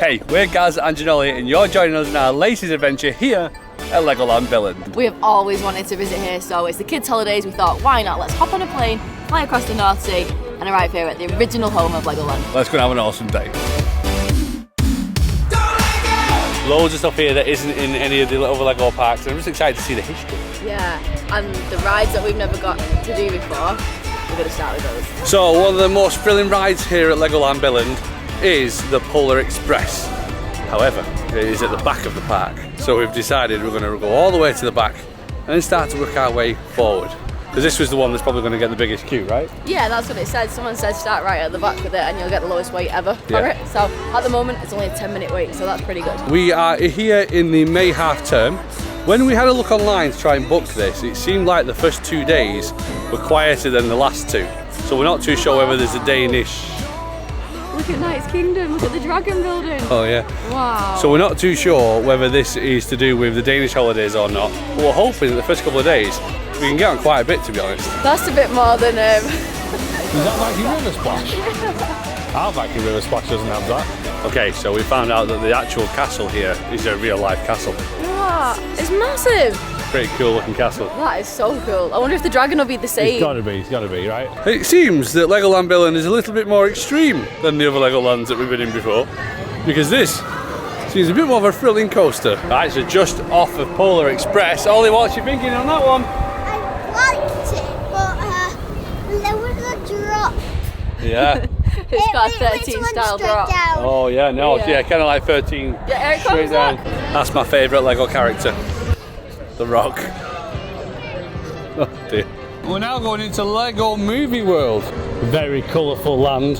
Hey, we're Gaz and Janoli and you're joining us in our latest adventure here at Legoland Billund. We have always wanted to visit here, so it's the kids' holidays. We thought, why not? Let's hop on a plane, fly across the North Sea and arrive here at the original home of Legoland. Let's go and have an awesome day. Loads of stuff here that isn't in any of the other Lego parks. I'm just excited to see the history. Yeah, and the rides that we've never got to do before, we're going to start with those. So one of the most thrilling rides here at Legoland Billund is the Polar Express. However, it is at the back of the park. So we've decided we're going to go all the way to the back and then start to work our way forward. Because this was the one that's probably going to get the biggest queue, right? Yeah, that's what it said. Someone said start right at the back with it and you'll get the lowest wait ever for it. So at the moment it's only a 10-minute wait, so that's pretty good. We are here in the May half term. When we had a look online to try and book this, it seemed like the first 2 days were quieter than the last 2. So we're not too sure whether there's a Danish. Look at Knight's Kingdom, look at the dragon building. Oh yeah. Wow. So we're not too sure whether this is to do with the Danish holidays or not. But we're hoping that the first couple of days we can get on quite a bit, to be honest. That's a bit more than Is that Viking River Splash? Our Viking River Splash doesn't have that. Okay, so we found out that the actual castle here is a real life castle. What? It's massive. Pretty cool looking castle. That is so cool. I wonder if the dragon will be the same. It's gotta be, right? It seems that Legoland Billund is a little bit more extreme than the other Legolands that we've been in before. Because this seems a bit more of a thrilling coaster. Right, so just off of Polar Express. Ollie, what's you thinking on that one? I liked it, but there was a drop. Yeah. It's got a 13 style drop. Down. Oh yeah, no, yeah, kind of like 13 Yeah, here it straight comes down. up. That's my favourite Lego character. The Rock. Oh dear. We're now going into Lego Movie World. Very colourful land.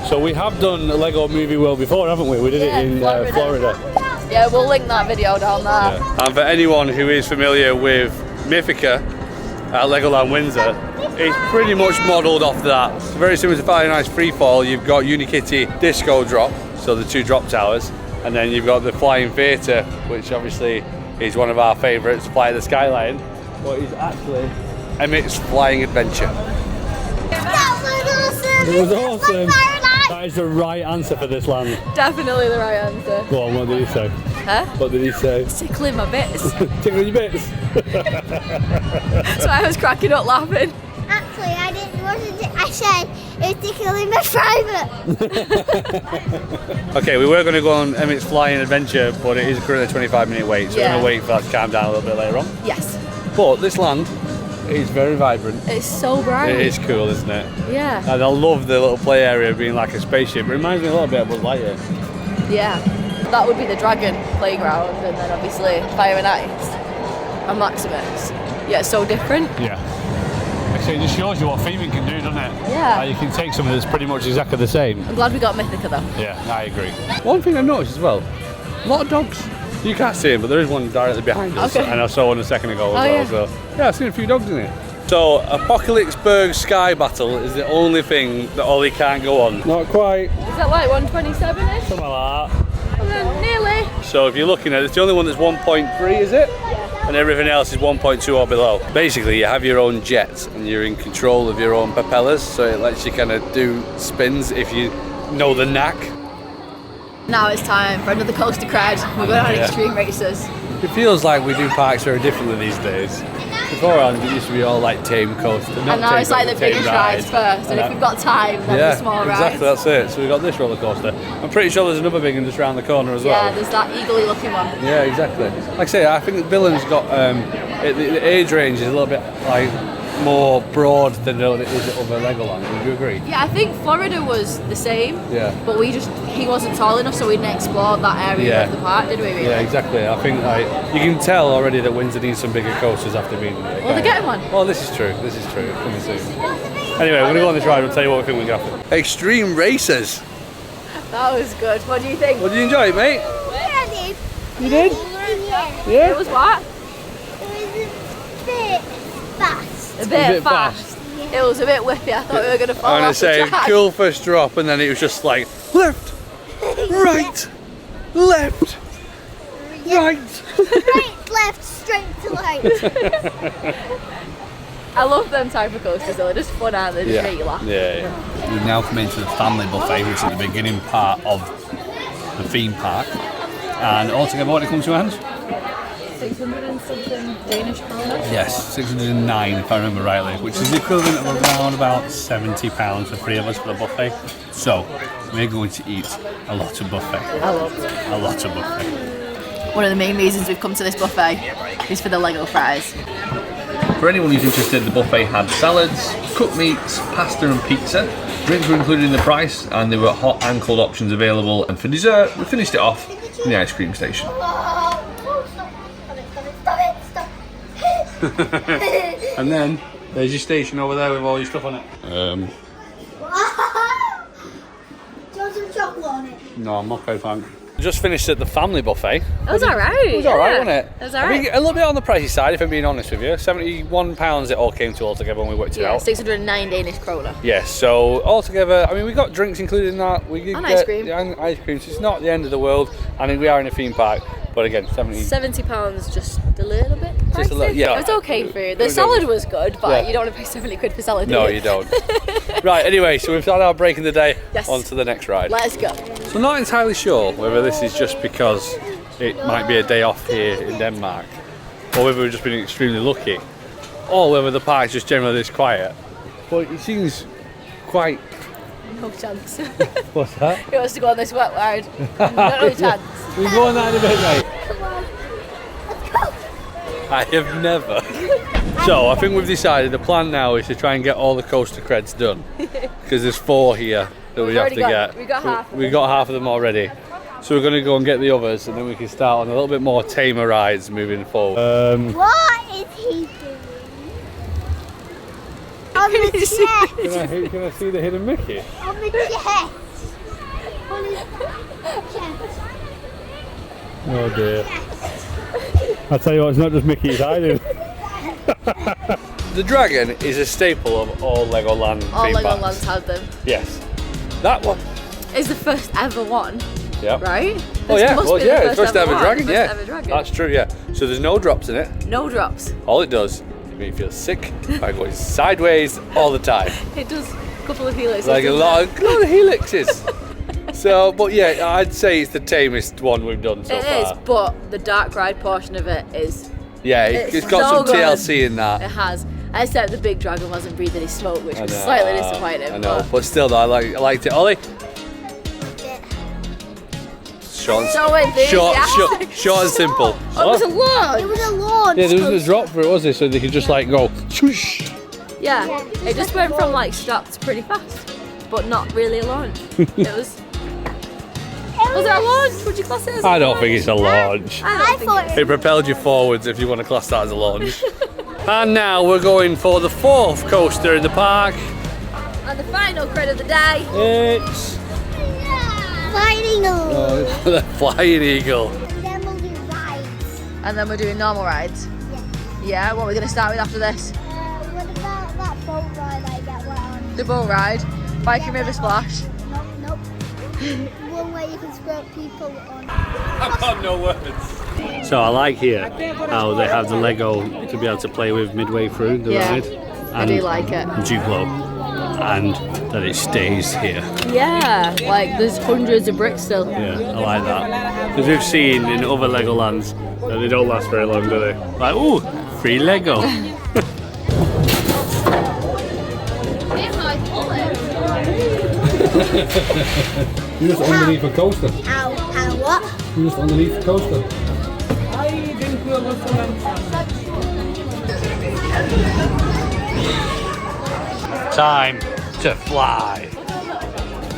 So we have done Lego Movie World before, haven't we? We did it in Florida. Yeah, we'll link that video down there. Yeah. And for anyone who is familiar with Mythica at Legoland Windsor, it's pretty much modelled off that. It's very similar to Friday Night's Freefall. You've got Unikitty Disco Drop, so the 2 drop towers, and then you've got the Flying Theatre, which obviously is one of our favourites, Fly the Skyline, but it's actually Emmetts Flying Adventure. That was awesome. It was awesome. Like That is the right answer for this land. Definitely the right answer. Go on, what did he say? Huh? What did he say? Tickling my bits. Tickling your bits. So I was cracking up laughing. Actually, I didn't want to. I said it's tickling my private. Okay, we were going to go on Emmett's Flying Adventure, but it is currently a 25-minute wait, so we're going to wait for that to calm down a little bit later on. Yes. But this land is very vibrant. It's so bright. It is cool, isn't it? Yeah. And I love the little play area being like a spaceship. It reminds me a little bit of Buzz Lightyear. Yeah. That would be the dragon playground, and then obviously Fire and Ice and Maximus. Yeah, it's so different. Yeah. Actually, it just shows you what theming can do, doesn't it? Yeah. You can take something that's pretty much exactly the same. I'm glad we got Mythica though. Yeah, I agree. One thing I've noticed as well, a lot of dogs. You can't see them, but there is one directly behind us, Okay. and I saw one a second ago as well. Yeah. So yeah, I've seen a few dogs in here. So Apocalypseburg Sky Battle is the only thing that Ollie can't go on. Not quite. Is that like 127-ish? Something like that. Nearly. So if you're looking at it, it's the only one that's 1.3, is it? Yeah. And everything else is 1.2 or below. Basically, you have your own jets and you're in control of your own propellers, so it lets you kind of do spins if you know the knack. Now it's time for another coaster cred. We're going on extreme races. It feels like we do parks very differently these days. Beforehand, it used to be all like tame coaster. And now it's like the biggest rides first, and if we've got time, then the small rides. Exactly, that's it. So we've got this roller coaster. I'm pretty sure there's another big one just around the corner as well. Yeah, there's that eagle-y looking one. Yeah, exactly. Like I say, I think that Billund's got the age range is a little bit like more broad than it is at other Legoland. Would you agree? Yeah, I think Florida was the same. Yeah. But he wasn't tall enough, so we didn't explore that area of the park, did we? Really? Yeah, exactly. I think like you can tell already that Windsor needs some bigger coasters after being. Well, they're getting one. Well, this is true. This is true. Coming soon. Anyway, we're going to go on this ride. We'll tell you what we think we got. Extreme Racers. That was good. What do you think? What did you enjoy, mate? I did. You did? Yeah. Yeah. It was what? It was a bit fast. A bit fast. fast. It was a bit whippy. I thought we were going to fall I'm going off to say the track. cool first drop, and then it was just like left, right, left, right. Right, left, straight to right. I love them type of coasters though, they're just fun, aren't they? They just make you laugh. Yeah. We've now come into the family buffet, which is the beginning part of the theme park. And altogether, what did it come to, hands? 600 and something Danish kroner. Yes, 609 if I remember rightly, which is the equivalent of around about £70 for 3 of us for the buffet. So we're going to eat a lot of buffet. A lot of buffet. One of the main reasons we've come to this buffet is for the Lego fries. For anyone who's interested, the buffet had salads, cooked meats, pasta and pizza. Drinks were included in the price and there were hot and cold options available. And for dessert, we finished it off in the ice cream station. And then there's your station over there with all your stuff on it. Do you want some chocolate on it? No, I'm okay, thanks. Just finished at the family buffet. It was alright. It was alright, wasn't it? It was alright. I think a little bit on the pricey side, if I'm being honest with you. £71 it all came to altogether when we worked it out. 609 Danish kroner. Yes, so altogether, I mean, we got drinks included in that. We did And get, ice cream. And ice cream, so it's not the end of the world. I mean, we are in a theme park, but again, £70 just a little bit pricey. Just a little, yeah. It was okay food. The salad was good, but Yeah. you don't want to pay 70 quid for salad, do No, you? you don't. Right, anyway, so we've had our break in the day. Yes. On to the next ride. Let's go. So I'm not entirely sure whether this is just because it might be a day off here in Denmark, or whether we've just been extremely lucky, or whether the park's just generally this quiet. But it seems quite... No chance. What's that? Who wants to go on this wet ride? No chance. We'll go on that in a bit, mate. Come on. Let's go. I have never. So I think we've decided the plan now is to try and get all the coaster creds done, because there's 4 here that we have to get. We got half. We got half of them already. So we're going to go and get the others, and then we can start on a little bit more tamer rides moving forward. What is he doing? On the chest. Can I see the hidden Mickey? On the chest. On his chest. Oh dear. I'll tell you what, it's not just Mickey, it's hiding. The dragon is a staple of all Legoland All theme parks. Legolands had them. Yes. That one. It's the first ever one, Yeah. right? Oh This yeah, must well be yeah, the it's first ever one. dragon, First yeah. ever dragon. That's true, yeah. So there's no drops in it. No drops. All it does is make you feel sick by going sideways all the time. It does a couple of helixes. Like a doesn't lot it? of helixes. So, but yeah, I'd say it's the tamest one we've done so It far. is, but the dark ride portion of it is. Yeah, It's it's got so some good. TLC in It that. has. Except the big dragon wasn't breathing his smoke, which I was know, slightly disappointing. I know, but still though, I liked it. Ollie? Short, So enthusiastic. short and simple. Oh, it was a It launch. was a launch. Yeah, there was a drop for it, was there? So they could just like go swoosh. Yeah, it just went from like stop to pretty fast, but not really a launch. It was. Was it a launch? Would you class it as a I don't launch? think it's a launch. I I don't think thought it It propelled you forwards if you want to class that as a launch. And now we're going for the 4th coaster in the park. is. And the final credit of the day. It's Flying eagle. the Flying Eagle. Then we'll do rides. And then we're doing normal rides. Yeah, what are we going to start with after this? What about that boat ride I get wet on? The boat ride, Viking River Splash. Nope. One where you can squirt people on. I've got no words. So I like here how they have the Lego to be able to play with midway through the Yeah, ride. I do like it. Duplo. And that it stays here. Yeah, like there's hundreds of bricks still. Yeah, I like that. Because we've seen in other Legolands that they don't last very long, do they? Like, ooh, free Lego. You're just underneath the coaster. Ow, what? You're just underneath the coaster. Time to fly.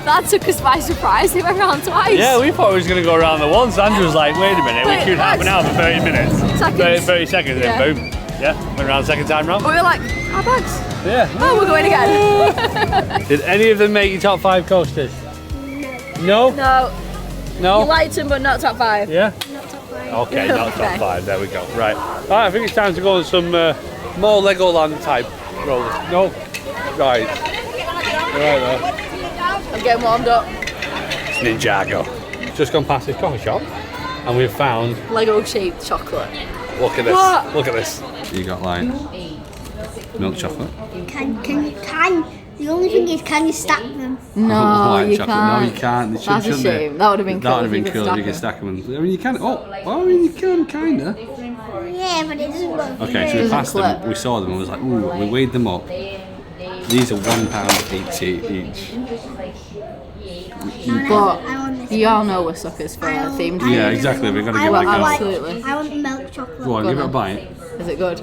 That took us by surprise. They went around twice. Yeah, we thought we was going to go around the once. Andrew was like, wait a minute, Wait, we queued half an hour for 30 minutes. Seconds. 30 seconds, Yeah. then boom. Yeah, went around the second time round. But we were like, our bags. Yeah. Oh, we're going again. Did any of them make your top 5 coasters? No. No, No? you liked them, but not top 5. Yeah? Not top five. Okay, not Okay. top 5. There we go. Right. Alright, I think it's time to go on some more Legoland type rollers. No. Right. Right there. I'm getting warmed up. It's Ninjago. Just gone past this coffee shop and we've found, Lego shaped chocolate. look at this. What? Look at this. You got like milk chocolate. Can The only thing is, can you stack them? No, White you chocolate. can't. No, you can't. They That's a shouldn't they? shame. That would have been cool. That would have been if you cool if you could stack them. I mean, you can. Oh, well, I mean, you can kinda. Yeah, but it doesn't work. Okay, so we passed them. We saw them. and was like, ooh. We weighed them up. These are £1 each. But you all know we're suckers for themed. Yeah, exactly. We're gonna give it a Well, go. absolutely. I want milk chocolate. Go on, give it a bite. Is it good?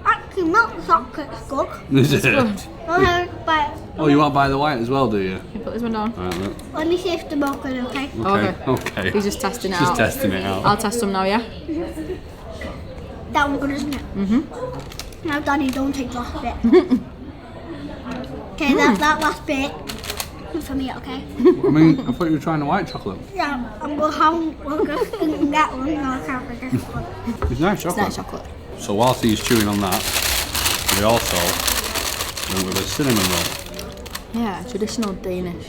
Actually, milk chocolate's good. Is it? But Oh, you want to buy the white as well, do you? You put this one down. Right, look. let me see if the milk is okay. Okay. He's just testing it Just out. testing it out. I'll test them now, yeah? That one's good, isn't it? Mm-hmm. Now, Daddy, don't take the last bit. Okay, that last bit is for me, okay? I mean, I thought you were trying the white chocolate. Yeah, we're just thinking that one. No, I can't forget this one. It's nice chocolate. It's nice chocolate. So whilst he's chewing on that, we also went with a cinnamon roll. Yeah, traditional Danish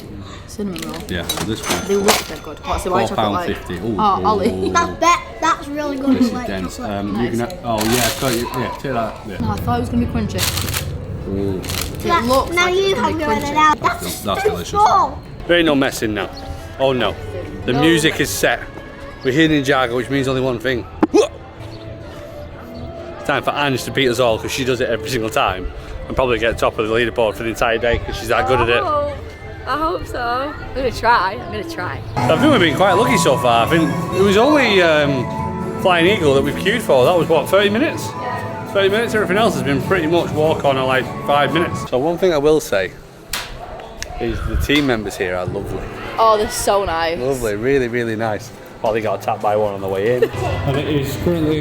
cinnamon roll. Yeah, so this one. They look they're good. What's the white chocolate like? £4.50. Ooh, Oh, Ollie. That's really good. This is like dense. chocolate. You can have, oh yeah, so yeah, take that. Yeah. No, I thought it was going to be crunchy. Ooh. It looks now like you it's have going to your be it crunchy. out. That's delicious. Small. There ain't no messing now. Oh no. The music is set. We're here in Ninjago, which means only one thing. It's time for Ange to beat us all because she does it every single time. And probably get top of the leaderboard for the entire day because she's that good at it. I hope so. I'm going to try. I think we've been quite lucky so far. I think it was only Flying Eagle that we've queued for. That was what, 30 minutes? 30 minutes, everything else has been pretty much walk on at like 5 minutes. So one thing I will say is the team members here are lovely. Oh, they're so nice. Lovely, really, really nice. Well, they got attacked by one on the way in. And it is currently,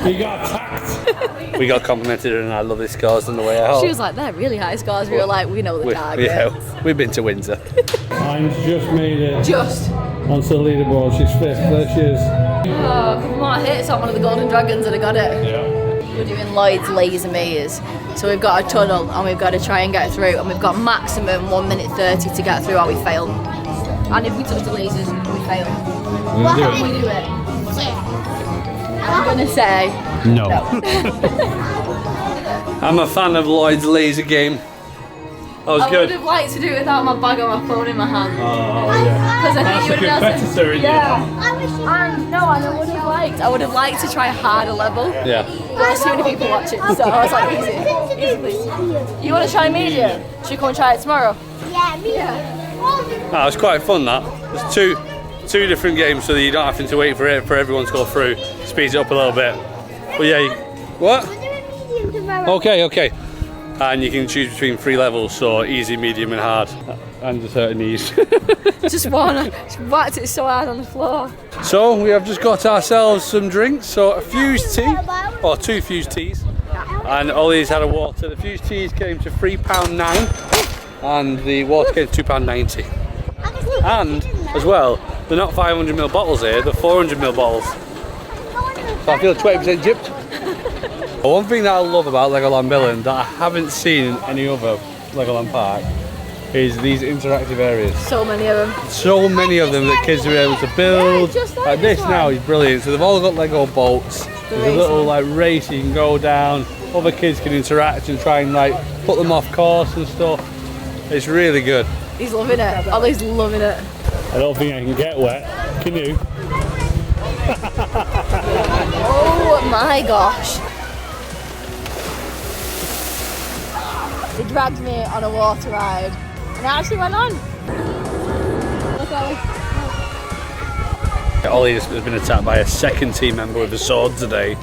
he got attacked. We got complimented and our lovely scores on the way out. She was like, they're really high scores. We were like, we know the target. Yeah, we've been to Windsor. Mine's just made it Just. onto the leaderboard. She's fifth. There she is. Oh, a couple more hits on one of the golden dragons and I got it. Yeah. We're doing Lloyd's laser maze. So we've got a tunnel and we've got to try and get through and we've got maximum 1 minute 30 to get through or we fail. And if we touch the lasers, we fail. We're gonna Can do we do it? I'm gonna say No. no. I'm a fan of Lloyd's laser game. That was I would good. have liked to do it without my bag or my phone in my hand. Oh, yeah. Because I think you would have been able to. Competitor, isn't it? Yeah. And no, and I would have liked to try a harder level. Yeah. But there's too many people watching, so I was like, easy please. You want to try medium? Should we come and try it tomorrow? Yeah, me. It was quite fun that. There's two different games so that you don't have to wait for everyone to go through. Speeds it up a little bit. But yeah, what? We're doing medium tomorrow. Okay. And you can choose between 3 levels, so easy, medium and hard. And just hurt her knees. Just whacked it so hard on the floor. So we have just got ourselves some drinks. So a fused tea, or 2 fused teas. And Ollie's had a water. The fused teas came to £3.09 and the water came to £2.90. And as well, they're not 500ml bottles here, they're 400ml bottles. So I feel 20% gypped. But one thing that I love about Legoland Billund that I haven't seen in any other Legoland park is these interactive areas. So many of them. So many of them that kids are able to build. Yeah, just like this one. now is brilliant. So they've all got Lego boats. There's a little like race you can go down. Other kids can interact and try and like put them off course and stuff. It's really good. He's loving it. Ollie's loving it. I don't think I can get wet. Can you? Oh my gosh. They dragged me on a water ride and I actually went on. Look, Ollie. Ollie has been attacked by a second team member with a sword today.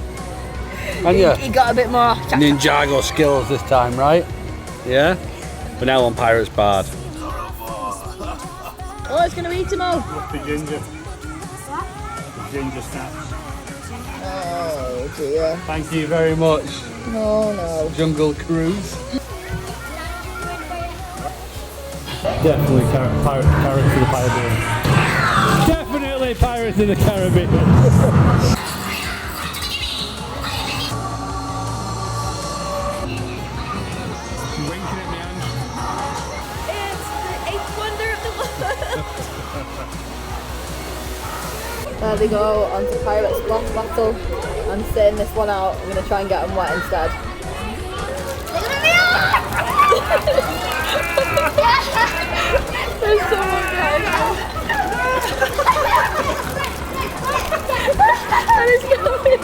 And yeah, He got a bit more. Ninjago skills this time, right? Yeah? We're now on Pirate's Bard. Oh, it's going to eat him all. The ginger. The ginger snaps. Oh dear. Thank you very much, No. Jungle Cruise. Definitely Pirates of the Caribbean. Definitely Pirates of the Caribbean. It's the 8th wonder of the world. There they go onto Pirate's Blast Battle. I'm sitting this one out. I'm going to try and get them wet instead. There's someone going on. And it's going.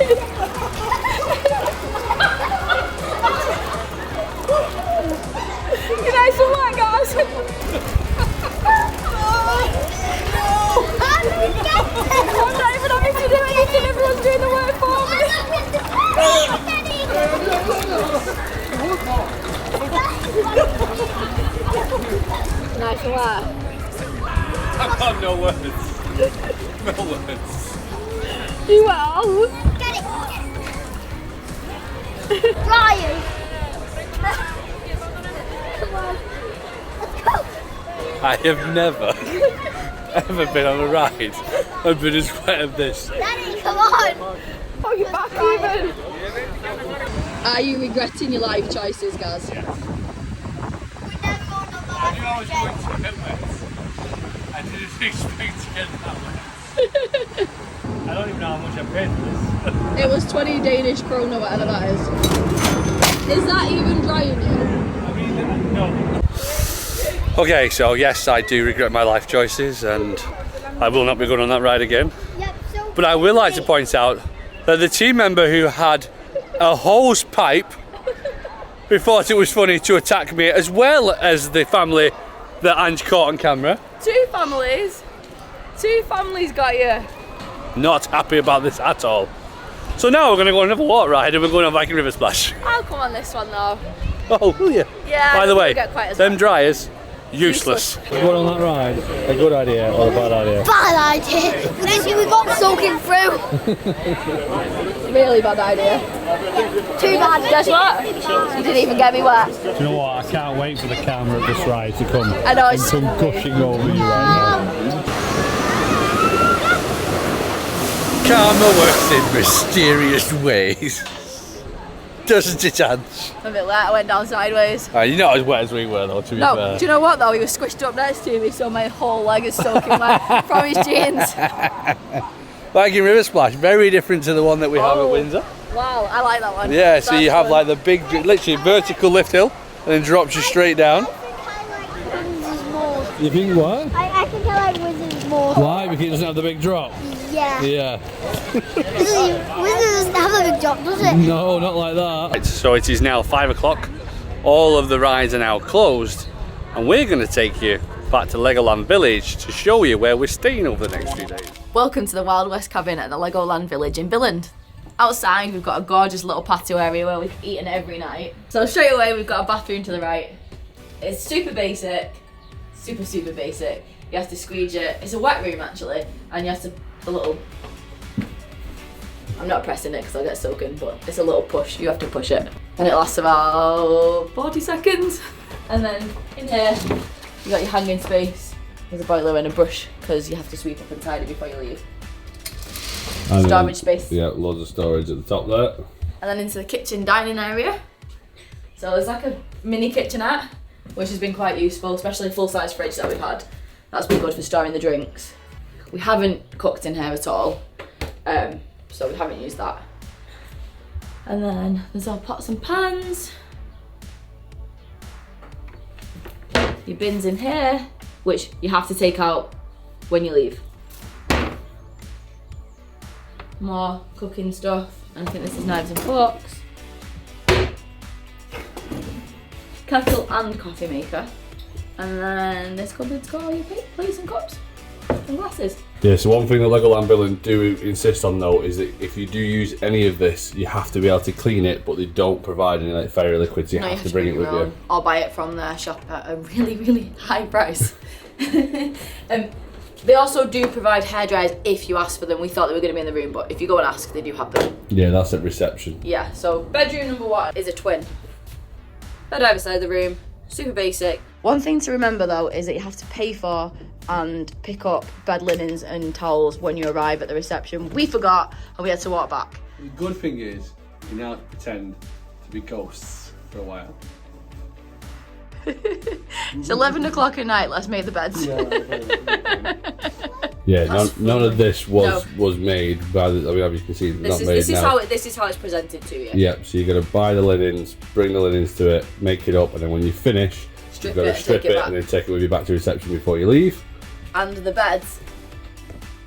Can I some light, guys? I'm not even having to do anything, everyone's doing the work for me. Nice and wet. I've got no words. No words. You well? Get it. Ryan. Come on. Let's go. I have never, ever been on a ride and been as wet as this. Daddy, come on. Oh, you're back even. Are you regretting your life choices, guys? I knew I was going to Emmetts. I didn't expect to get that wet. I don't even know how much I paid for this. It was 20 Danish krona, whatever that is. Is that even drying you? I mean, no. Okay, so yes, I do regret my life choices and I will not be going on that ride again. Yep, so But I will like to point out that the team member who had a hose pipe who thought it was funny to attack me, as well as the family that Ange caught on camera. Two families got you. Not happy about this at all. So now we're going to go on another water ride and we're going on Viking River Splash. I'll come on this one though. Oh, will you? Yeah. By the way, get quite as them wet. dryers, useless. Going on that ride, a good idea or a bad idea? bad idea. Because we got soaking through. Really bad idea. Too bad. Guess what? You didn't even get me wet. Do you know what? I can't wait for the camera of this ride to come. I know, it's come gushing over you right now. Karma works in mysterious ways. Doesn't it, Ange? a bit wet. I went down sideways. You're not as wet as we were though, to be No, fair. do you know what though? He was squished up next to me, so my whole leg is soaking wet from his jeans. Viking River Splash, very different to the one that we have at Oh. Windsor. Wow, I like that one. Yeah, so you That's have fun. like the big, literally vertical lift hill, and then drops you straight down. You think what? I think I like Wizards more. Why? Because it doesn't have the big drop. Yeah. Yeah. Wizards doesn't have a big drop, does it? No, not like that. Right, so it is now 5 o'clock. All of the rides are now closed, and we're going to take you back to Legoland Village to show you where we're staying over the next few days. Welcome to the Wild West cabin at the Legoland Village in Billund. Outside we've got a gorgeous little patio area where we've eaten every night. So straight away we've got a bathroom to the right. It's super basic, super basic. You have to squeegee it. It's a wet room actually, and you have to I'm not pressing it because I'll get soaking, but it's a little push. You have to push it, and it lasts about 40 seconds. And then in here you got your hanging space. There's a boiler and a brush because you have to sweep up and tidy before you leave. And Storage space. Yeah, loads of storage at the top there. And then into the kitchen dining area. So there's like a mini kitchenette, which has been quite useful, especially a full-size fridge that we've had. That's been good for storing the drinks. We haven't cooked in here at all, so we haven't used that. And then there's our pots and pans. Your bins in here, which you have to take out when you leave. More cooking stuff, and I think this is knives and forks. Kettle and coffee maker. And then this cupboard's got all your plates and cups and glasses. Yeah, so one thing that Legoland Billund do insist on though is that if you do use any of this, you have to be able to clean it, but they don't provide any like fairy liquids, you No, have to bring it with your you. own, or buy it from their shop at a really high price. They also do provide hairdryers if you ask for them. We thought they were going to be in the room, but if you go and ask, they do have them. Yeah, that's at reception. Yeah, so bedroom number 1 is a twin. Bed either side of the room, super basic. One thing to remember though is that you have to pay for and pick up bed linens and towels when you arrive at the reception. We forgot and we had to walk back. The good thing is, you now pretend to be ghosts for a while. It's 11 o'clock at night, let's make the beds. Yeah, none of this was made by the, I mean, as you can see, it's not made now. This is how it's presented to you. Yep, so you're going to buy the linens, bring the linens to it, make it up, and then when you finish, strip You've got it to strip and take it it back. and then take it with you back to reception before you leave. And the beds,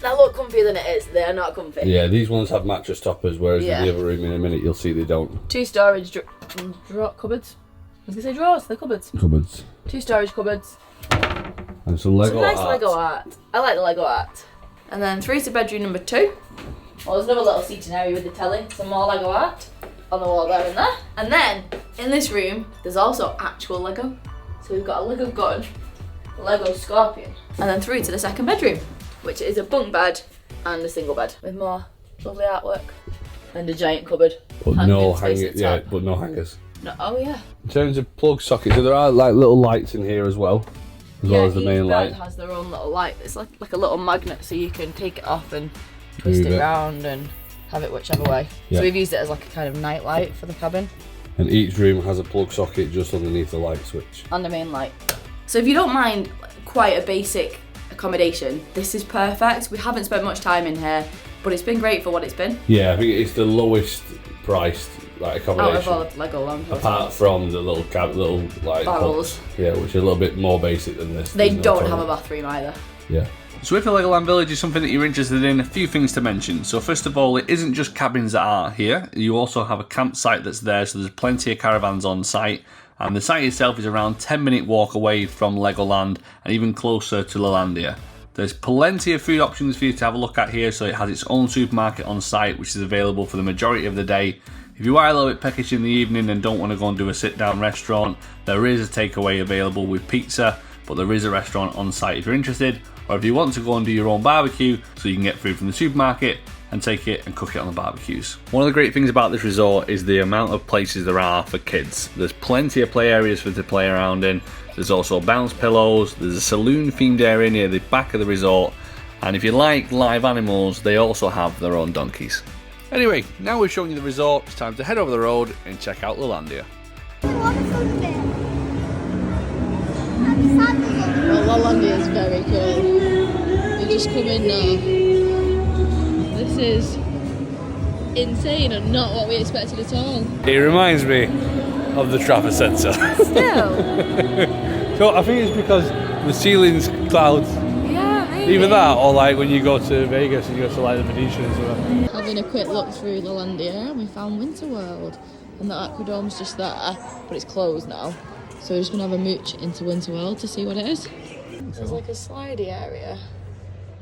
they look comfier than it is. They are not comfy. Yeah, these ones have mattress toppers, whereas Yeah. in the other room in a minute you'll see they don't. 2 storage cupboards. I was gonna say drawers. They're cupboards. Cupboards. 2 storage cupboards. And some Lego Some nice art. Lego art. I like the Lego art. And then through to bedroom number 2. Well, there's another little seating area with the telly. Some more Lego art on the wall there and there. And then in this room, there's also actual Lego. So we've got a Lego gun, a Lego scorpion, and then through to the second bedroom, which is a bunk bed and a single bed with more lovely artwork and a giant cupboard. But Hanging no space hanging, at the yeah, top. but no hangers. No, oh yeah. In terms of plug sockets, so there are like little lights in here as well as the main each light. bed has their own little light. It's like a little magnet, so you can take it off and twist Move it it. round and have it whichever way. Yeah. So we've used it as like a kind of night light for the cabin And each room has a plug socket just underneath the light switch. and the main light. So if you don't mind quite a basic accommodation, this is perfect. We haven't spent much time in here, but it's been great for what it's been. Yeah, I think it's the lowest priced like Out of accommodation. all the Legoland. Apart from the little like Barrels. huts. Yeah, which are a little bit more basic than this. They There's no don't toilet. have a bathroom either. Yeah. So if the Legoland Village is something that you're interested in, a few things to mention. So first of all, it isn't just cabins that are here. You also have a campsite that's there, so there's plenty of caravans on site. And the site itself is around 10-minute walk away from Legoland and even closer to Lelandia. There's plenty of food options for you to have a look at here, so it has its own supermarket on site, which is available for the majority of the day. If you are a little bit peckish in the evening and don't want to go and do a sit-down restaurant, there is a takeaway available with pizza, but there is a restaurant on site if you're interested, or if you want to go and do your own barbecue, so you can get food from the supermarket and take it and cook it on the barbecues. One of the great things about this resort is the amount of places there are for kids. There's plenty of play areas for them to play around in. There's also bounce pillows, there's a saloon themed area near the back of the resort, and if you like live animals, they also have their own donkeys. Anyway, now we've shown you the resort, it's time to head over the road and check out Lelandia. Well, Legolandia is very cool. You just come in now. This is insane and not what we expected at all. It reminds me of the Trafford Centre. Still. So I think it's because the ceiling's clouds. Yeah, maybe. Either that or like when you go to Vegas and you go to like the Venetian and stuff. Having a quick look through Legolandia, we found Winter World. And the Aquadome's just there, but it's closed now. So we're just going to have a mooch into Winter World to see what it is. There's like a slidey area.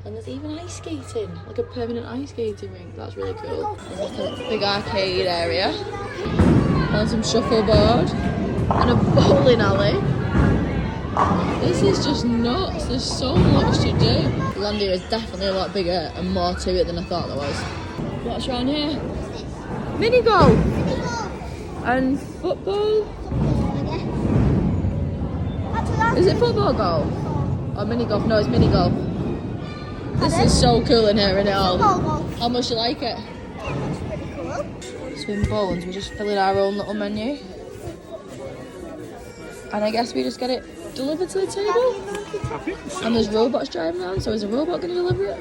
And there's even ice skating, like a permanent ice skating rink. That's really cool. There's like a big arcade area. And some shuffleboard. And a bowling alley. This is just nuts. There's so much to do. Legolandia is definitely a lot bigger and more to it than I thought there was. What's around here? Mini golf and football. Is it football golf or mini golf? No, it's mini golf. This is so cool in here, isn't it all? How much do you like it? It's pretty cool. Swim bones. We're just filling our own little menu, and I guess we just get it delivered to the table. And there's robots driving around. So is a robot going to deliver it?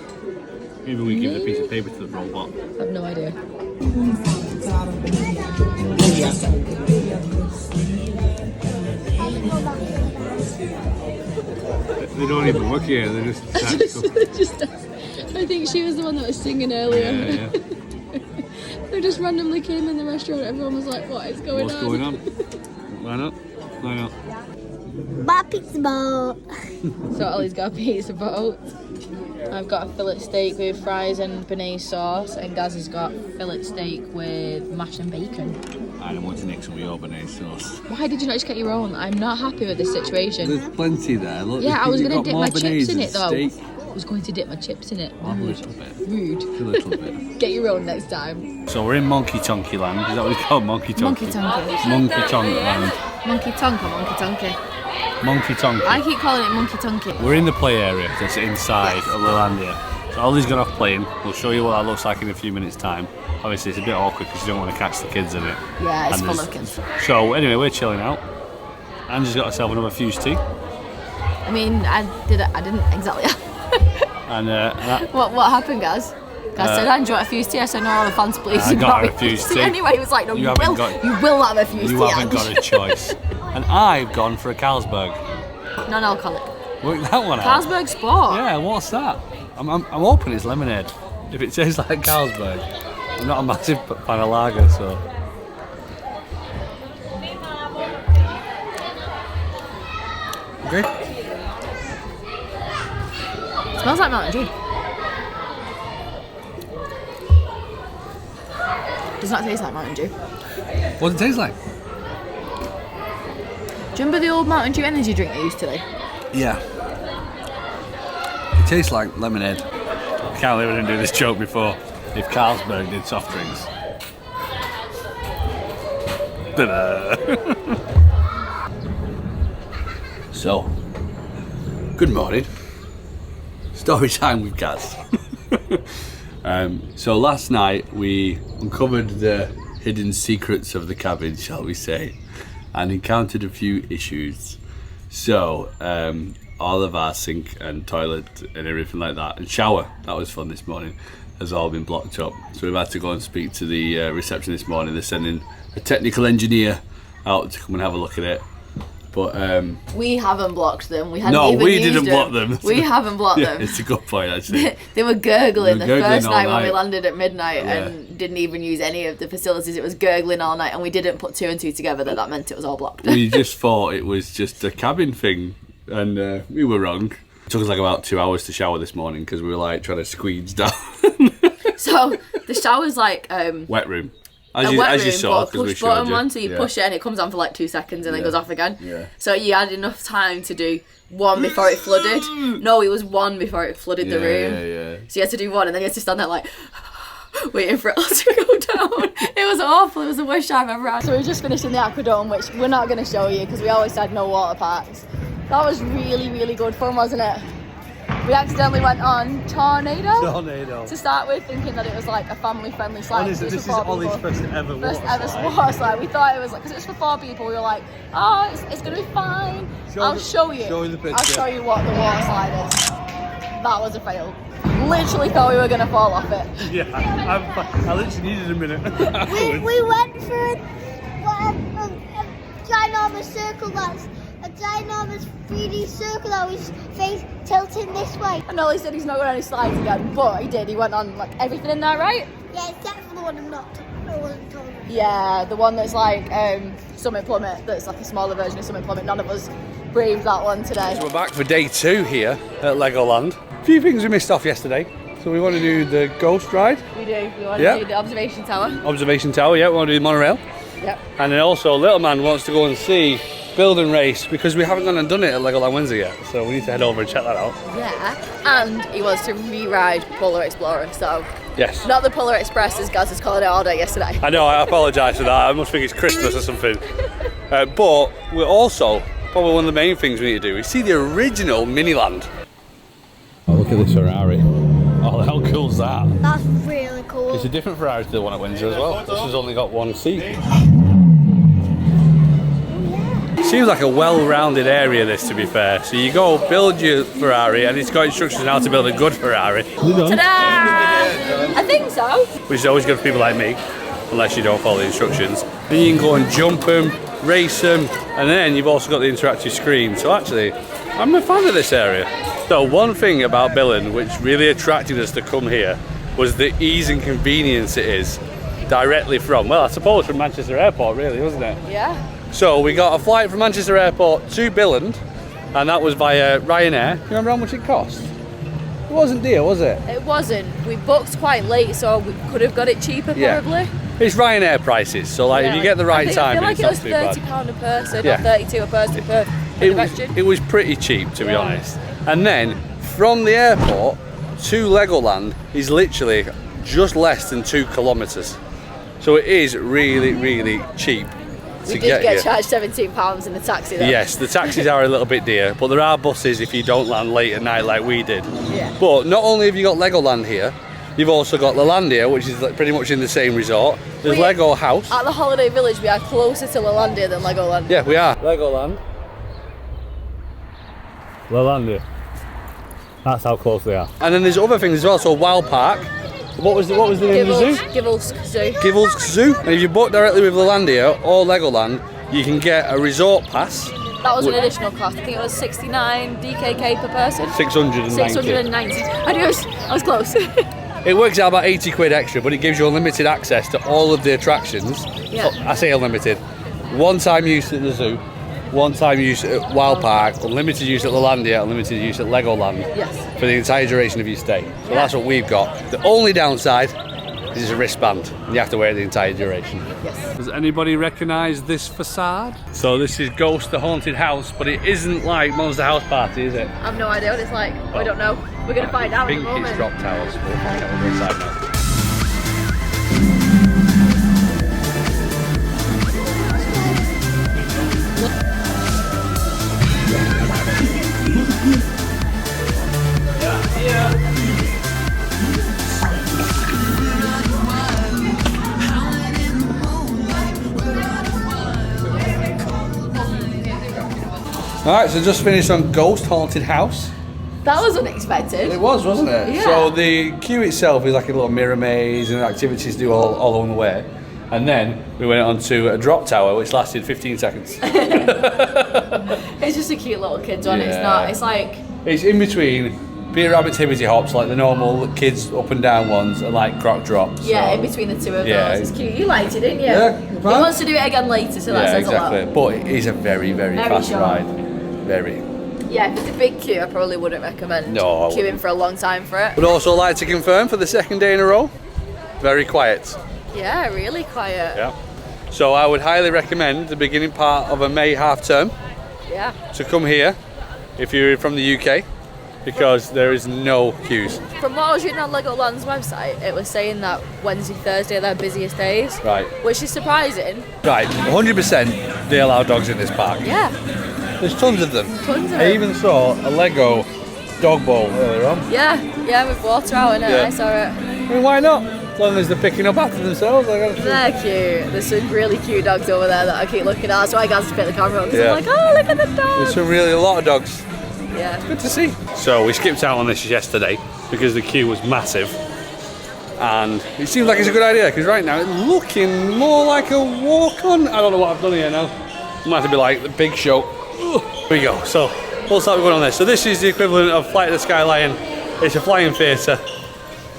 Maybe we give a piece of paper to the robot. I have no idea. They don't even work here, they just I think she was the one that was singing earlier. yeah. They just randomly came in the restaurant. Everyone was like, "What is going What's on?" going on? Line up, line up. Bad pizza boat. So Ollie's got a pizza boat. I've got a fillet steak with fries and béarnaise sauce, and Gaz has got fillet steak with mash and bacon. I don't want to mix some of your béarnaise sauce. Why did you not just get your own? I'm not happy with this situation. There's plenty there. Look, Yeah, I was you've going to got dip more my chips in béarnaise it though. than steak. I was going to dip my chips in it. Have a Rude. little bit. Rude. A little bit. Get your own next time. So we're in Monkey Tonky Land. Is that what it's called? Monkey Tonky. Monkey Tonky. Monkey Tonky Land. Monkey Tonk or Monkey Tonky? Monkey Tonky. I keep calling it Monkey Tonky. We're in the play area that's inside of Lelandia. So Ollie's gone off playing. We'll show you what that looks like in a few minutes' time. Obviously, it's a bit awkward because you don't want to catch the kids in it. Yeah, it's And full there's- of kids. So anyway, we're chilling out. Angie's got herself another fused tea. I mean, I didn't exactly. And What happened, Gaz? Gaz said, "I enjoy a fused tea." I said, "No, I'll have a fancy please." I got her a fused tea. Anyway, he was like, "No, You you haven't will. got- You will have a fused you tea." haven't got a choice. And I've gone for a Carlsberg. Non-alcoholic. Work that one out. Carlsberg Sport. Yeah, what's that? I'm hoping it's lemonade. If it tastes like Carlsberg. I'm not a massive fan of lager, so. Okay. Smells like Mountain Dew. Does not taste like Mountain Dew. What does it taste like? Do you remember the old Mountain Dew energy drink they used to do? Yeah. It tastes like lemonade. I can't believe I didn't do this joke before. If Carlsberg did soft drinks. Ta-da. So, good morning. Story time with Gaz. So last night we uncovered the hidden secrets of the cabin, shall we say, and encountered a few issues. So, all of our sink and toilet and everything like that, and shower, that was fun this morning, has all been blocked up. So we've had to go and speak to the reception this morning. They're sending a technical engineer out to come and have a look at it. But we haven't blocked them. We didn't block them. We haven't blocked them. It's a good point, actually. They were gurgling the first night when we night. landed at midnight and didn't even use any of the facilities. It was gurgling all night, and we didn't put two and two together that meant it was all blocked. We just thought it was just a cabin thing, and we were wrong. It took us like about 2 hours to shower this morning because we were like trying to squeeze down. So the shower's like wet room. As you saw, because we push showed button you. one, so you push it and it comes on for like 2 seconds and then goes off again. Yeah. So you had enough time to do one before it flooded. No, it was one before it flooded the room. Yeah. So you had to do one and then you had to stand there like waiting for it all to go down. It was awful. It was the worst time I've ever had. So we just finished in the Aquadome, which we're not going to show you because we always said no water parks. That was really, really good fun, wasn't it? We accidentally went on Tornado to start with, thinking that it was like a family-friendly slide. Honestly, this is Ollie's first ever water slide. We thought it was like, because it was for 4 people, we were like, oh, it's going to be fine. I'll show you. Show you the picture. I'll show you what the water slide is. That was a fail. Literally thought we were going to fall off it. Yeah, I literally needed a minute. we went for a ginormous circle that's a ginormous 3D circle that was face tilting this way. And Ollie said he's not going on any slides again, but he did. He went on like everything in there, right? Yeah, except for the one I wasn't told. Yeah, the one that's like Summit Plummet, that's like a smaller version of Summit Plummet. None of us braved that one today. So we're back for day 2 here at Legoland. A few things we missed off yesterday. So we want to do the ghost ride. We do. We want to do the observation tower. Observation tower, yeah. We want to do the monorail. Yep. And then also little man wants to go and see Build and Race because we haven't gone and done it at Legoland Windsor yet. So we need to head over and check that out. Yeah. And he wants to re-ride Polar Explorer, so... Yes. Not the Polar Express as Gaz was calling it all day yesterday. I know, I apologise for that. I must think it's Christmas or something. But we're also, probably one of the main things we need to do is see the original miniland. Oh, look at this Ferrari. Oh, how cool is that? That's really cool. It's a different Ferrari to the one at Windsor as well. This has only got one seat. Seems like a well-rounded area, this, to be fair. So you go build your Ferrari, and it's got instructions on how to build a good Ferrari. Ta-da! I think so. Which is always good for people like me, unless you don't follow the instructions. Then you can go and jump them, race them, and then you've also got the interactive screen. So actually, I'm a fan of this area. So one thing about Billund, which really attracted us to come here, was the ease and convenience it is directly from, well, I suppose from Manchester Airport, really, wasn't it? Yeah. So we got a flight from Manchester Airport to Billund, and that was via Ryanair. Do you remember how much it cost? It wasn't dear, was it? It wasn't. We booked quite late, so we could have got it cheaper, probably. It's Ryanair prices, so like if you get the right time, I feel like it's it not was too £30 bad. a person, Yeah. or 32 a person per convention. It was pretty cheap, to be honest. And then from the airport to Legoland is literally just less than 2 kilometres. So it is really, really cheap. We did get charged £17 in the taxi though. Yes, the taxis are a little bit dear, but there are buses if you don't land late at night like we did. Yeah. But not only have you got Legoland here, you've also got Lelandia, which is pretty much in the same resort. There's Lego House. At the Holiday Village, we are closer to Lelandia than Legoland. Yeah, we are. Legoland. Lelandia. That's how close they are. And then there's other things as well. So Wild Park. What was the name of the zoo? Givel's Zoo. Givel's Zoo. And if you book directly with Lelandia or Legoland, you can get a resort pass, That was an additional cost. I think it was 69 DKK per person. 690. 690. I was close. It works out about 80 quid extra, but it gives you unlimited access to all of the attractions. Yeah. I say unlimited. One time use at the zoo, one time use at Wild Park, unlimited use at Legolandia, unlimited use at Legoland Yes. for the entire duration of your stay. So that's what we've got. The only downside is it's a wristband. You have to wear it the entire duration. Yes. Does anybody recognise this facade? So this is Ghost the Haunted House, but it isn't like Monster House Party, is it? I have no idea what it's like. I don't know. We're going to find out I in a think moment. it's drop towers. We'll find out when we're inside now. Alright, so just finished on Ghost Haunted House. That was unexpected. It was, wasn't it? Yeah. So the queue itself is like a little mirror maze and activities to do all along the way. And then we went on to a drop tower which lasted 15 seconds. It's just a cute little kid's one. It's Yeah. not. It's like. It's in between Peter Rabbit's Hibbity Hops, like the normal kids up and down ones, and like croc drops. Yeah, so- in between the two of Yeah. those. It's cute. You liked it, didn't you? Yeah, He fine. wants to do it again later, so that Yeah, says exactly. a lot. But it is a very, very, Very fast short. ride. Very. Yeah, if it's a big queue, I probably wouldn't recommend No, I queuing wouldn't. for a long time for it. Would also like to confirm for the second day in a row, very quiet. Yeah, really quiet. Yeah. So I would highly recommend the beginning part of a May half term Yeah. to come here if you're from the UK, because there is no queues. From what I was reading on Legoland's website, it was saying that Wednesday, Thursday are their busiest days. Right. Which is surprising. Right, 100% they allow dogs in this park. Yeah. There's tons of them. Tons of I them. even saw a Lego dog bowl earlier on. Yeah, with water out in it. Yeah. I saw it. I mean, why not? As long as they're picking up after themselves. I gotta They're cute. There's some really cute dogs over there that I keep looking at. That's why I got to pick the camera up because Yeah. I'm like, oh, look at the There's dogs. a lot of dogs. Yeah. Good to see. So we skipped out on this yesterday because the queue was massive. And it seems like it's a good idea because right now it's looking more like a walk-on. I don't know what I've done here now. It might have to be like the big show. Ugh. Here we go. So we'll start going on this. So this is the equivalent of Flight of the Sky Lion. It's a flying theatre.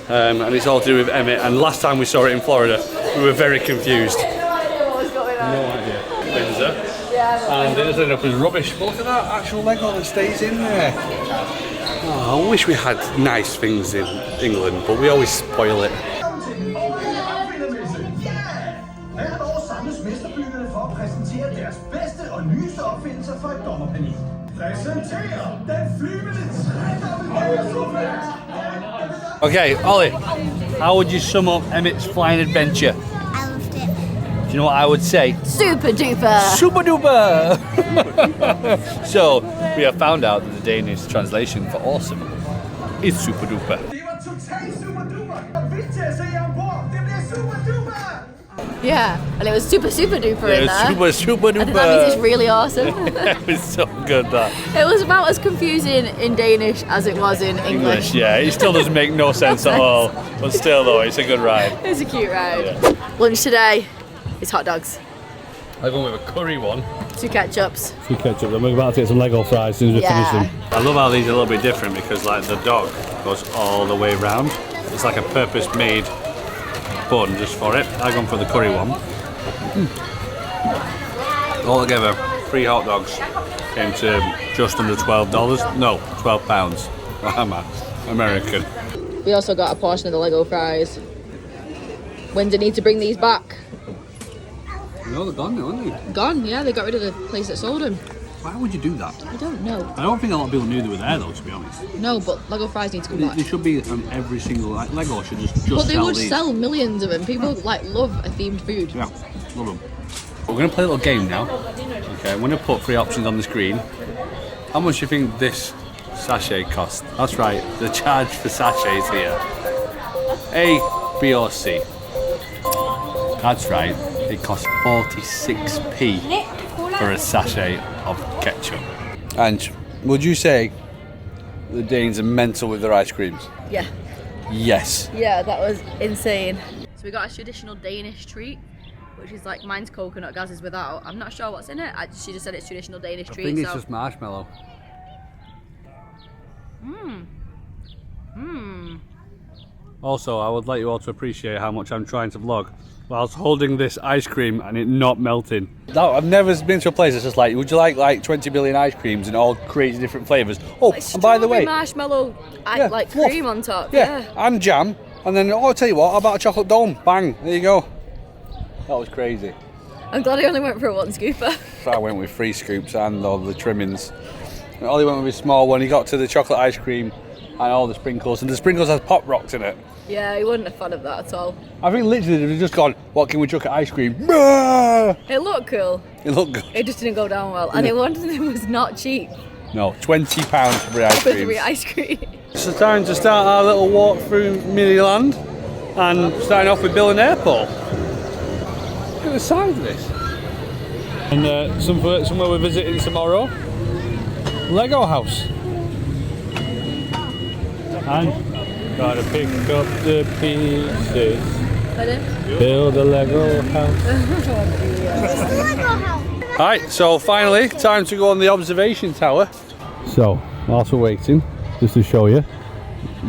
And it's all to do with Emmett. And last time we saw it in Florida, we were very confused. No idea what was going on. No idea. Windsor. Yeah. And it just ended up as rubbish. But look at that actual Lego that stays in there. Oh, I wish we had nice things in England, but we always spoil it. Hvert år samles mesterbyggerne for at præsentere deres bedste og nyeste opfindelser for et dommerpanel. Præsentere den flyvende trædobbeltgængersofa! Okay, Ollie, how would you sum up Emmett's flying adventure? I loved it. Do you know what I would say? Super duper. Super duper! So, we have found out that the Danish translation for awesome is super duper. Det var totalt super duper! Og vildt til at se jer ombord! Det bliver super duper! Yeah. And it was super duper in Yeah, there. super I think that means it's duper! really awesome. It was so good that. It was about as confusing in Danish as it was in English. Yeah, it still doesn't make no sense at all. But still though, it's a good ride. It's a cute ride. Lunch today is hot dogs. I go with a curry one. 2 ketchups. Few ketchup, then we're about to get some Lego fries as soon as we Yeah. finish them. I love how these are a little bit different because like the dog goes all the way round. It's like a purpose-made bun just for it. I've gone for the curry one. All together, 3 hot dogs came to just under $12. No, £12. I'm American. We also got a portion of the Lego fries. Windsor need to bring these back. No, they're gone now, aren't they? Gone, yeah, they got rid of the place that sold them. Why would you do that? I don't know. I don't think a lot of people knew they were there though, to be honest. No, but Lego fries need to come back. They should be on every single, like Lego should just But they sell would these. sell millions of them. People like love a themed food. Yeah, love them. We're going to play a little game now. Okay, I'm going to put 3 options on the screen. How much do you think this sachet cost? That's right, the charge for sachets here. A, B or C? That's right, it costs 46p for a sachet of ketchup. And would you say the Danes are mental with their ice creams? Yeah. Yes. Yeah, that was insane. So we got a traditional Danish treat. which is like, mine's coconut, Gaz is without. I'm not sure what's in it. She just said it's traditional Danish treat. I think it's so. just marshmallow. Also, I would like you all to appreciate how much I'm trying to vlog whilst holding this ice cream and it not melting. No, I've never been to a place that's just like, would you like 20 billion ice creams and all crazy different flavours? Oh, Like and by the way, marshmallow, yeah, like fluff. cream on top. Yeah, and jam. And then, oh, I'll tell you what, how about a chocolate dome? Bang, there you go. That was crazy. I'm glad I only went for one scooper. So I went with 3 scoops and all the trimmings. And Ollie went with his small one. He got to the chocolate ice cream and all the sprinkles. And the sprinkles has pop rocks in it. Yeah, he wasn't a fan of that at all. I think literally they've just gone, what can we chuck at ice cream? Bah! It looked cool. It looked good. It just didn't go down well. And it was not cheap No, £20 for the ice for cream. 3 ice cream. It's time to start our little walk through Miniland. And starting off with Billund Airport. Look at the size of this. And somewhere we're visiting tomorrow. Lego house. And gotta pick up the pieces. Build a Lego house. Alright, so finally, time to go on the observation tower. So, whilst we're waiting, just to show you,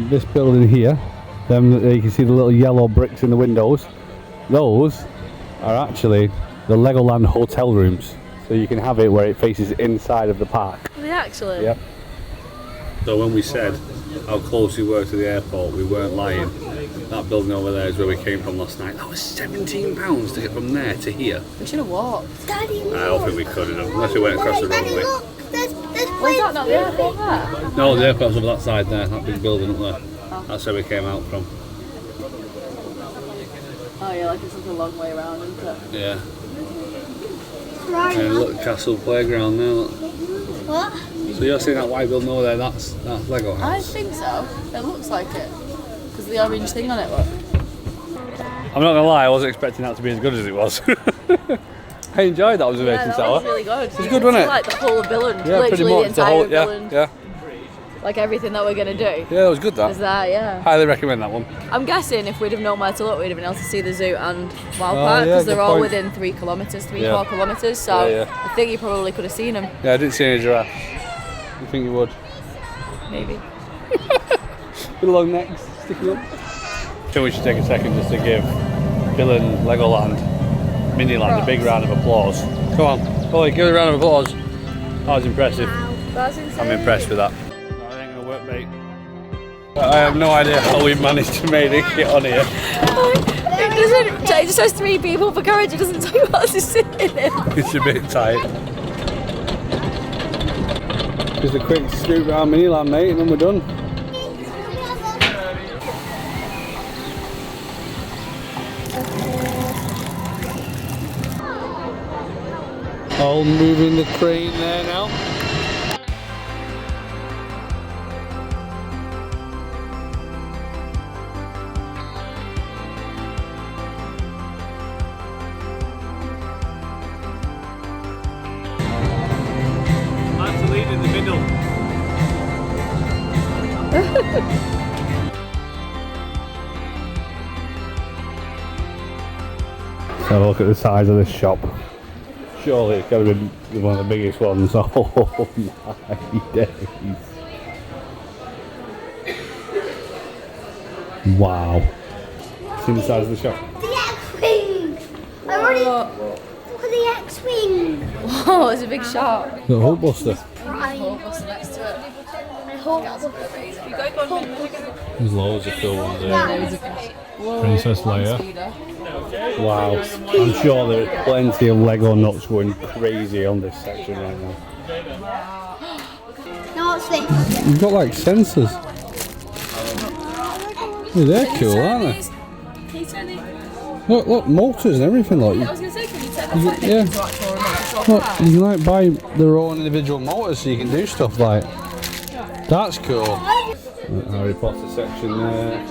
this building here, you can see the little yellow bricks in the windows. Those are actually the Legoland hotel rooms. So you can have it where it faces inside of the park. Are they actually? Yep. So when we said how close we were to the airport, we weren't lying. That building over there is where we came from last night. That was £17 to get from there to here. We should have walked. Daddy, I don't think we could have, unless we went across the Daddy, runway. look. There's Was that not the airport there? No, the airport's over that side there, that big building up there. That's where we came out from. Oh yeah, like it's such a long way around, isn't it? Yeah. right. And look, Castle Playground there. Look. What? So you're seeing that white building over there, that's Lego I house. think so. It looks like it. Because of the orange thing on it, look. I'm not gonna lie, I wasn't expecting that to be as good as it was. I enjoyed that observation Yeah, that tower. was really good. It's good, wasn't it? Like the whole of Billund, Yeah, pretty literally much the entire whole. Yeah, Billund. yeah, Like everything that we're gonna do. yeah. That was good. That. Is that, yeah. Highly recommend that one. I'm guessing if we'd have known where to look, we'd have been able to see the zoo and Wild Oh, Park yeah, because good they're all point. within 3 kilometres, 4 Yeah. kilometres. So Yeah, yeah. I think you probably could have seen them. Yeah, I didn't see any giraffes. You think you would? Maybe. With long necks sticking up. I think we should take a second just to give Billund Legoland Miniland a big round of applause. Come on, Ollie, give it a round of applause. That was impressive. That's insane. I'm impressed with that. No, it ain't gonna work, mate. I have no idea how we managed to make it get on here. It just says 3 people for carriage, it doesn't tell you what else is sitting in it. It's a bit tight. Just a quick scoot round Miniland, mate, and then we're done. All moving the crane there now. Man's the lead in the middle. Let's have a look at the size of this shop. Surely it's got to be one of the biggest ones. Oh my days. Wow. See the size of the shop? The X-Wing! I already... Look at the X-Wing! Whoa, it's a big shark. The Hulkbuster. Next to it. I hope... There's loads of cool ones there. Princess Leia. Wow. I'm sure there are plenty of Lego nuts going crazy on this section right now. Now what's this? You've got like sensors. Oh, they're cool, aren't they? Can you turn it? Look, motors and everything like. I was going to say, can you turn this Yeah. into actual remote? Look, you can like buy their own individual motors so you can do stuff like. That's cool. Harry Potter section there.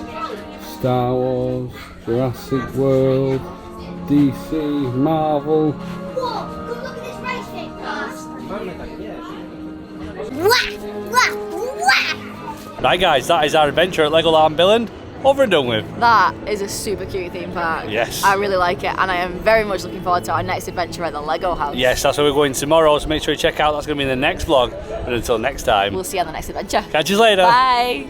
Star Wars, Jurassic World, DC, Marvel. Whoa! Come look at this race thing, guys! Whack! Whack! Whack! Right guys, that is our adventure at Legoland Billund. over and done with. That is a super cute theme park. Yes. I really like it, and I am very much looking forward to our next adventure at the Lego house. Yes, that's where we're going tomorrow, so make sure you check out. That's going to be in the next vlog. And until next time, We'll see you on the next adventure. catch you later. Bye.